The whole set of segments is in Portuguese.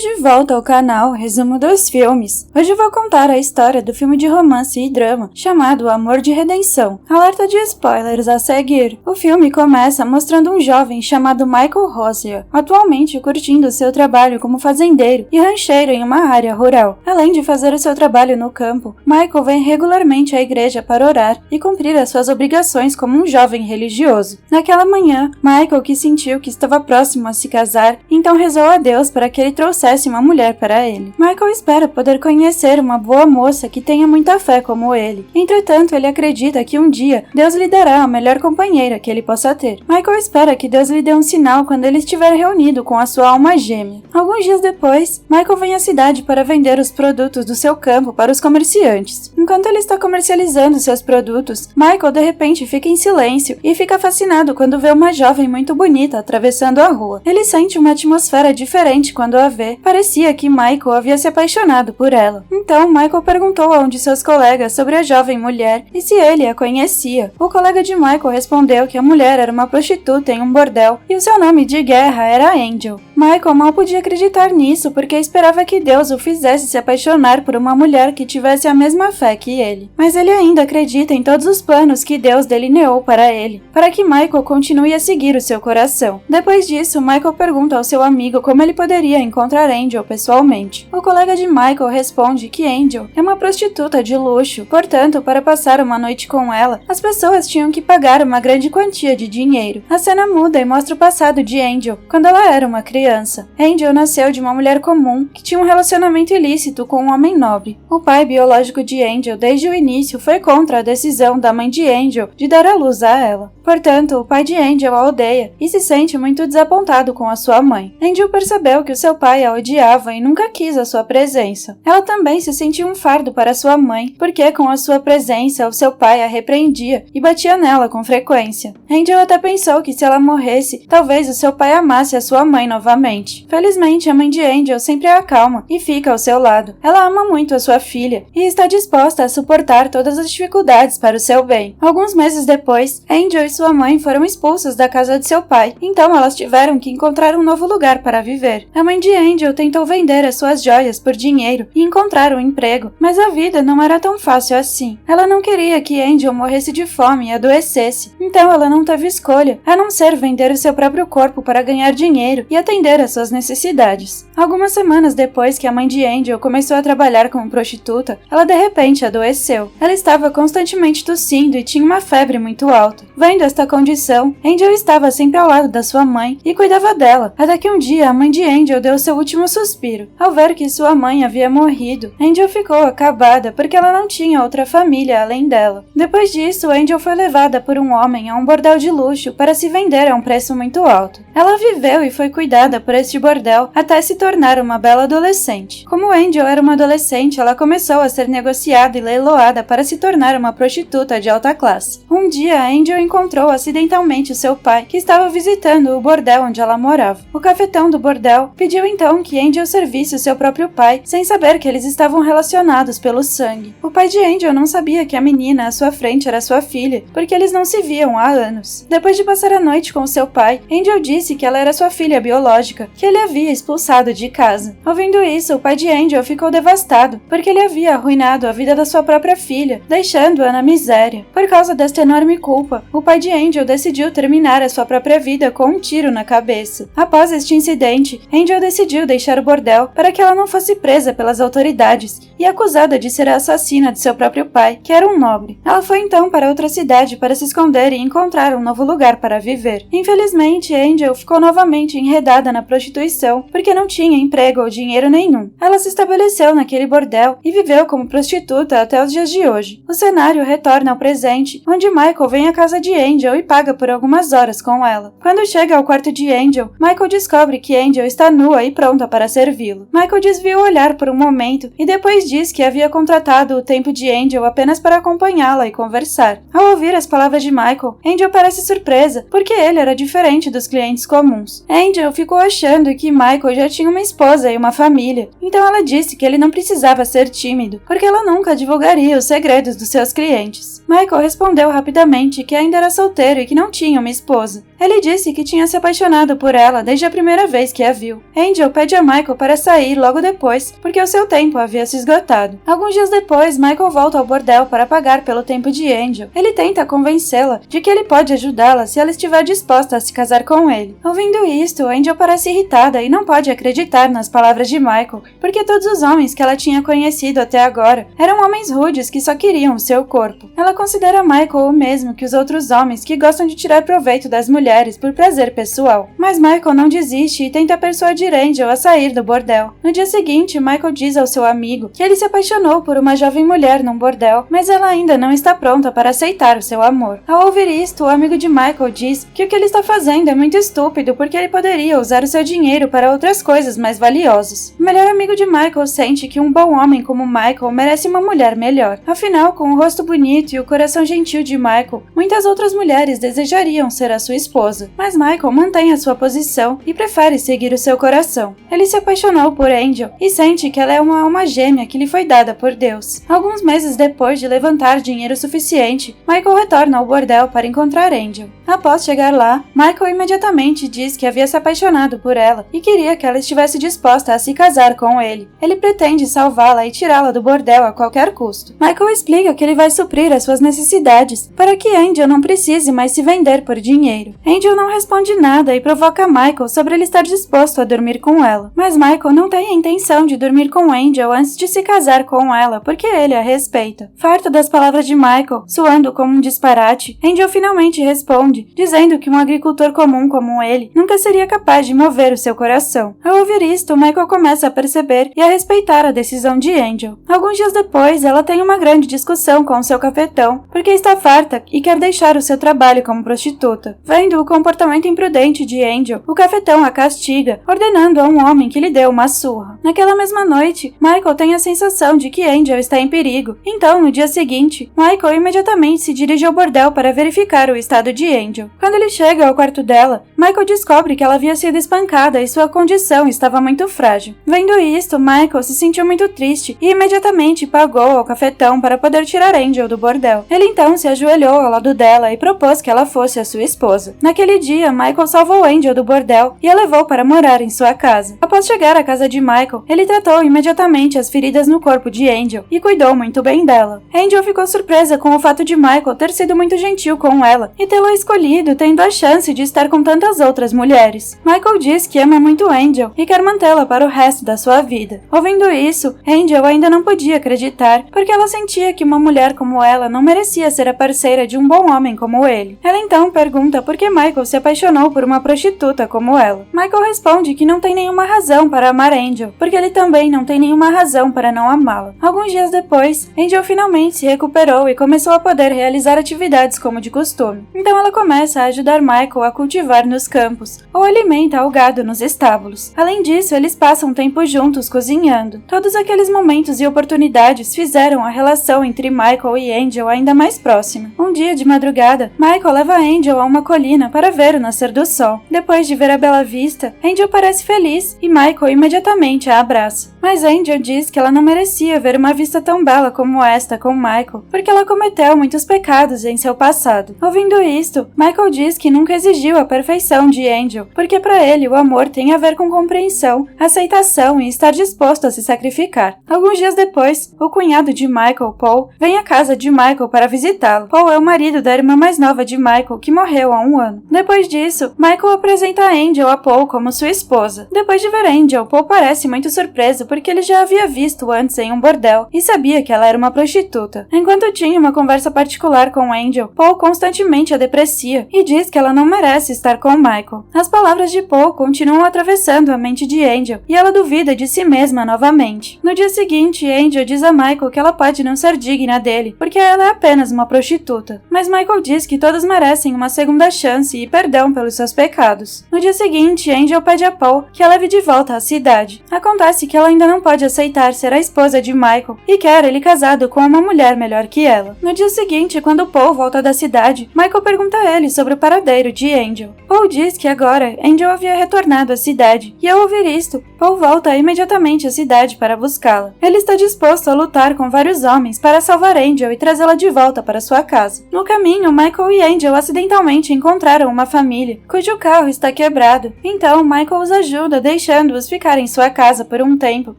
de volta ao canal Resumo dos Filmes. Hoje eu vou contar a história do filme de romance e drama chamado Amor de Redenção. Alerta de spoilers a seguir. O filme começa mostrando um jovem chamado Michael Rosier, atualmente curtindo seu trabalho como fazendeiro e rancheiro em uma área rural. Além de fazer o seu trabalho no campo, Michael vem regularmente à igreja para orar e cumprir as suas obrigações como um jovem religioso. Naquela manhã, Michael, que sentiu que estava próximo a se casar, então rezou a Deus para que ele trouxesse uma mulher para ele. Michael espera poder conhecer uma boa moça que tenha muita fé como ele. Entretanto, ele acredita que um dia Deus lhe dará a melhor companheira que ele possa ter. Michael espera que Deus lhe dê um sinal quando ele estiver reunido com a sua alma gêmea. Alguns dias depois, Michael vem à cidade para vender os produtos do seu campo para os comerciantes. Enquanto ele está comercializando seus produtos, Michael de repente fica em silêncio e fica fascinado quando vê uma jovem muito bonita atravessando a rua. Ele sente uma atmosfera diferente quando a vê. Parecia que Michael havia se apaixonado por ela. Então, Michael perguntou a um de seus colegas sobre a jovem mulher e se ele a conhecia. O colega de Michael respondeu que a mulher era uma prostituta em um bordel e o seu nome de guerra era Angel. Michael mal podia acreditar nisso porque esperava que Deus o fizesse se apaixonar por uma mulher que tivesse a mesma fé que ele. Mas ele ainda acredita em todos os planos que Deus delineou para ele, para que Michael continue a seguir o seu coração. Depois disso, Michael pergunta ao seu amigo como ele poderia encontrar Angel pessoalmente. O colega de Michael responde que Angel é uma prostituta de luxo, portanto, para passar uma noite com ela, as pessoas tinham que pagar uma grande quantia de dinheiro. A cena muda e mostra o passado de Angel, quando ela era uma criança. Angel nasceu de uma mulher comum que tinha um relacionamento ilícito com um homem nobre. O pai biológico de Angel, desde o início, foi contra a decisão da mãe de Angel de dar à luz a ela. Portanto, o pai de Angel a odeia e se sente muito desapontado com a sua mãe. Angel percebeu que o seu pai a odiava e nunca quis a sua presença. Ela também se sentia um fardo para sua mãe, porque com a sua presença o seu pai a repreendia e batia nela com frequência. Angel até pensou que se ela morresse, talvez o seu pai amasse a sua mãe novamente. Felizmente, a mãe de Angel sempre a acalma e fica ao seu lado. Ela ama muito a sua filha e está disposta a suportar todas as dificuldades para o seu bem. Alguns meses depois, Angel e sua mãe foram expulsas da casa de seu pai, então elas tiveram que encontrar um novo lugar para viver. A mãe de Angel tentou vender as suas joias por dinheiro e encontrar um emprego, mas a vida não era tão fácil assim. Ela não queria que Angel morresse de fome e adoecesse, então ela não teve escolha, a não ser vender o seu próprio corpo para ganhar dinheiro e atender às suas necessidades. Algumas semanas depois que a mãe de Angel começou a trabalhar como prostituta, ela de repente adoeceu. Ela estava constantemente tossindo e tinha uma febre muito alta. Vendo esta condição, Angel estava sempre ao lado da sua mãe e cuidava dela, até que um dia a mãe de Angel deu seu último suspiro. Ao ver que sua mãe havia morrido, Angel ficou acabada porque ela não tinha outra família além dela. Depois disso, Angel foi levada por um homem a um bordel de luxo para se vender a um preço muito alto. Ela viveu e foi cuidada por este bordel até se tornar uma bela adolescente. Como Angel era uma adolescente, ela começou a ser negociada e leiloada para se tornar uma prostituta de alta classe. Um dia, Angel encontrou acidentalmente o seu pai, que estava visitando o bordel onde ela morava. O cafetão do bordel pediu então que Angel servisse o seu próprio pai, sem saber que eles estavam relacionados pelo sangue. O pai de Angel não sabia que a menina à sua frente era sua filha, porque eles não se viam há anos. Depois de passar a noite com seu pai, Angel disse que ela era sua filha biológica, que ele havia expulsado de casa. Ouvindo isso, o pai de Angel ficou devastado, porque ele havia arruinado a vida da sua própria filha, deixando-a na miséria. Por causa desta enorme culpa, o pai de Angel decidiu terminar a sua própria vida com um tiro na cabeça. Após este incidente, Angel decidiu deixar o bordel para que ela não fosse presa pelas autoridades e acusada de ser a assassina de seu próprio pai, que era um nobre. Ela foi então para outra cidade para se esconder e encontrar um novo lugar para viver. Infelizmente, Angel ficou novamente enredada na prostituição porque não tinha emprego ou dinheiro nenhum. Ela se estabeleceu naquele bordel e viveu como prostituta até os dias de hoje. O cenário retorna ao presente, onde Michael vem à casa de Angel e paga por algumas horas com ela. Quando chega ao quarto de Angel, Michael descobre que Angel está nua e pronta para servi-lo. Michael desvia o olhar por um momento e depois diz que havia contratado o tempo de Angel apenas para acompanhá-la e conversar. Ao ouvir as palavras de Michael, Angel parece surpresa, porque ele era diferente dos clientes comuns. Angel ficou achando que Michael já tinha uma esposa e uma família, então ela disse que ele não precisava ser tímido, porque ela nunca divulgaria os segredos dos seus clientes. Michael respondeu rapidamente que ainda era solteiro e que não tinha uma esposa. Ele disse que tinha se apaixonado por ela desde a primeira vez que a viu. Angel pede a Michael para sair logo depois, porque o seu tempo havia se esgotado. Alguns dias depois, Michael volta ao bordel para pagar pelo tempo de Angel. Ele tenta convencê-la de que ele pode ajudá-la se ela estiver disposta a se casar com ele. Ouvindo isto, Angel parece irritada e não pode acreditar nas palavras de Michael, porque todos os homens que ela tinha conhecido até agora eram homens rudes que só queriam o seu corpo. Ela considera Michael o mesmo que os outros homens que gostam de tirar proveito das mulheres por prazer pessoal. Mas Michael não desiste e tenta persuadir Angel a sair do bordel. No dia seguinte, Michael diz ao seu amigo que ele se apaixonou por uma jovem mulher num bordel, mas ela ainda não está pronta para aceitar o seu amor. Ao ouvir isto, o amigo de Michael diz que o que ele está fazendo é muito estúpido porque ele poderia usar o seu dinheiro para outras coisas mais valiosas. O melhor amigo de Michael sente que um bom homem como Michael merece uma mulher melhor. Afinal, com o rosto bonito e o coração gentil de Michael, muitas outras mulheres desejariam ser a sua esposa. Mas Michael mantém a sua posição e prefere seguir o seu coração. Ele se apaixonou por Angel e sente que ela é uma alma gêmea que lhe foi dada por Deus. Alguns meses depois de levantar dinheiro suficiente, Michael retorna ao bordel para encontrar Angel. Após chegar lá, Michael imediatamente diz que havia se apaixonado por ela e queria que ela estivesse disposta a se casar com ele. Ele pretende salvá-la e tirá-la do bordel a qualquer custo. Michael explica que ele vai suprir as suas necessidades para que Angel não precise mais se vender por dinheiro. Angel não responde nada e provoca Michael sobre ele estar disposto a dormir com ela. Mas Michael não tem a intenção de dormir com Angel antes de se casar com ela, porque ele a respeita. Farto das palavras de Michael, soando como um disparate, Angel finalmente responde, dizendo que um agricultor comum como ele nunca seria capaz de mover o seu coração. Ao ouvir isto, Michael começa a perceber e a respeitar a decisão de Angel. Alguns dias depois, ela tem uma grande discussão com seu cafetão, porque está farta e quer deixar o seu trabalho como prostituta. Vendo o comportamento imprudente de Angel, o cafetão a castiga, ordenando a um homem que lhe deu uma surra. Naquela mesma noite, Michael tem a sensação de que Angel está em perigo. Então, no dia seguinte, Michael imediatamente se dirige ao bordel para verificar o estado de Angel. Quando ele chega ao quarto dela, Michael descobre que ela havia sido espancada e sua condição estava muito frágil. Vendo isto, Michael se sentiu muito triste e imediatamente pagou ao cafetão para poder tirar Angel do bordel. Ele então se ajoelhou ao lado dela e propôs que ela fosse a sua esposa. Naquele dia, Michael salvou Angel do bordel e a levou para morar em sua casa. Após chegar à casa de Michael, ele tratou imediatamente as feridas no corpo de Angel e cuidou muito bem dela. Angel ficou surpresa com o fato de Michael ter sido muito gentil com ela e tê-la escolhido, tendo a chance de estar com tantas outras mulheres. Michael diz que ama muito Angel e quer mantê-la para o resto da sua vida. Ouvindo isso, Angel ainda não podia acreditar, porque ela sentia que uma mulher como ela não merecia ser a parceira de um bom homem como ele. Ela então pergunta por que Michael se apaixonou por uma prostituta como ela. Michael responde que não tem nenhuma razão para amar Angel, porque ele também não tem nenhuma razão para não amá-la. Alguns dias depois, Angel finalmente se recuperou e começou a poder realizar atividades como de costume. Então ela começa a ajudar Michael a cultivar nos campos, ou alimenta o gado nos estábulos. Além disso, eles passam tempo juntos cozinhando. Todos aqueles momentos e oportunidades fizeram a relação entre Michael e Angel ainda mais próxima. Um dia de madrugada, Michael leva Angel a uma colina para ver o nascer do sol. Depois de ver a bela vista, Angel parece feliz e Michael imediatamente a abraça. Mas Angel diz que ela não merecia ver uma vista tão bela como esta com Michael, porque ela cometeu muitos pecados em seu passado. Ouvindo isto, Michael diz que nunca exigiu a perfeição de Angel, porque para ele o amor tem a ver com compreensão, aceitação e estar disposto a se sacrificar. Alguns dias depois, o cunhado de Michael, Paul, vem à casa de Michael para visitá-lo. Paul é o marido da irmã mais nova de Michael, que morreu há 1 ano. Depois disso, Michael apresenta Angel a Paul como sua esposa. Depois de ver Angel, Paul parece muito surpreso porque ele já havia visto antes em um bordel e sabia que ela era uma prostituta. Enquanto tinha uma conversa particular com Angel, Paul constantemente a deprecia e diz que ela não merece estar com Michael. As palavras de Paul continuam atravessando a mente de Angel e ela duvida de si mesma novamente. No dia seguinte, Angel diz a Michael que ela pode não ser digna dele, porque ela é apenas uma prostituta. Mas Michael diz que todos merecem uma segunda chance e perdão pelos seus pecados. No dia seguinte, Angel pede a Paul que a leve de volta à cidade. Acontece que ela ainda não pode aceitar ser a esposa de Michael e quer ele casado com uma mulher melhor que ela. No dia seguinte, quando Paul volta da cidade, Michael pergunta a ele sobre o paradeiro de Angel. Paul diz que agora Angel havia retornado à cidade, e ao ouvir isto, Paul volta imediatamente à cidade para buscá-la. Ele está disposto a lutar com vários homens para salvar Angel e trazê-la de volta para sua casa. No caminho, Michael e Angel acidentalmente encontraram encontraram uma família cujo carro está quebrado. Então, Michael os ajuda, deixando-os ficar em sua casa por um tempo,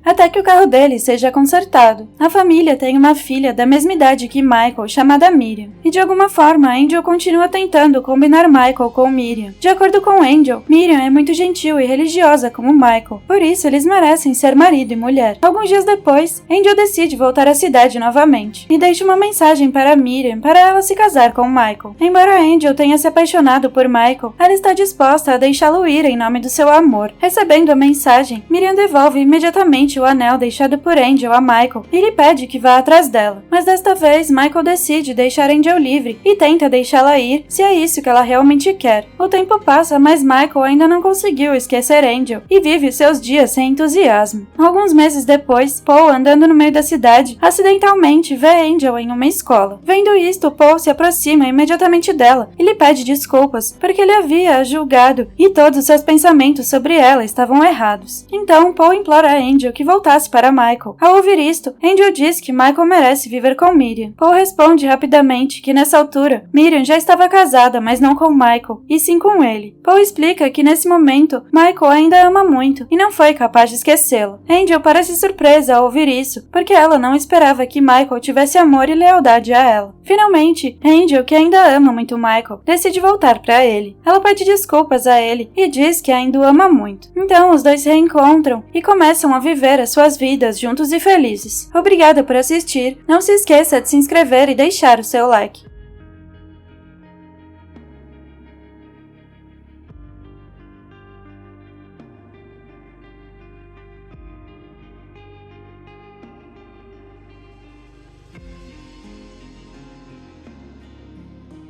até que o carro deles seja consertado. A família tem uma filha da mesma idade que Michael, chamada Miriam. E de alguma forma, Angel continua tentando combinar Michael com Miriam. De acordo com Angel, Miriam é muito gentil e religiosa como Michael, por isso eles merecem ser marido e mulher. Alguns dias depois, Angel decide voltar à cidade novamente e deixa uma mensagem para Miriam para ela se casar com Michael. Embora Angel tenha se apaixonado por Michael, ela está disposta a deixá-lo ir em nome do seu amor. Recebendo a mensagem, Miriam devolve imediatamente o anel deixado por Angel a Michael e lhe pede que vá atrás dela. Mas desta vez, Michael decide deixar Angel livre e tenta deixá-la ir se é isso que ela realmente quer. O tempo passa, mas Michael ainda não conseguiu esquecer Angel e vive seus dias sem entusiasmo. Alguns meses depois, Paul, andando no meio da cidade, acidentalmente vê Angel em uma escola. Vendo isto, Paul se aproxima imediatamente dela e lhe pede desculpas porque ele havia a julgado e todos os seus pensamentos sobre ela estavam errados. Então, Paul implora a Angel que voltasse para Michael. Ao ouvir isto, Angel diz que Michael merece viver com Miriam. Paul responde rapidamente que nessa altura, Miriam já estava casada, mas não com Michael, e sim com ele. Paul explica que nesse momento, Michael ainda a ama muito e não foi capaz de esquecê-lo. Angel parece surpresa ao ouvir isso, porque ela não esperava que Michael tivesse amor e lealdade a ela. Finalmente, Angel, que ainda ama muito Michael, decide voltar para ele. Ela pede desculpas a ele e diz que ainda o ama muito. Então, os dois se reencontram e começam a viver as suas vidas juntos e felizes. Obrigada por assistir. Não se esqueça de se inscrever e deixar o seu like.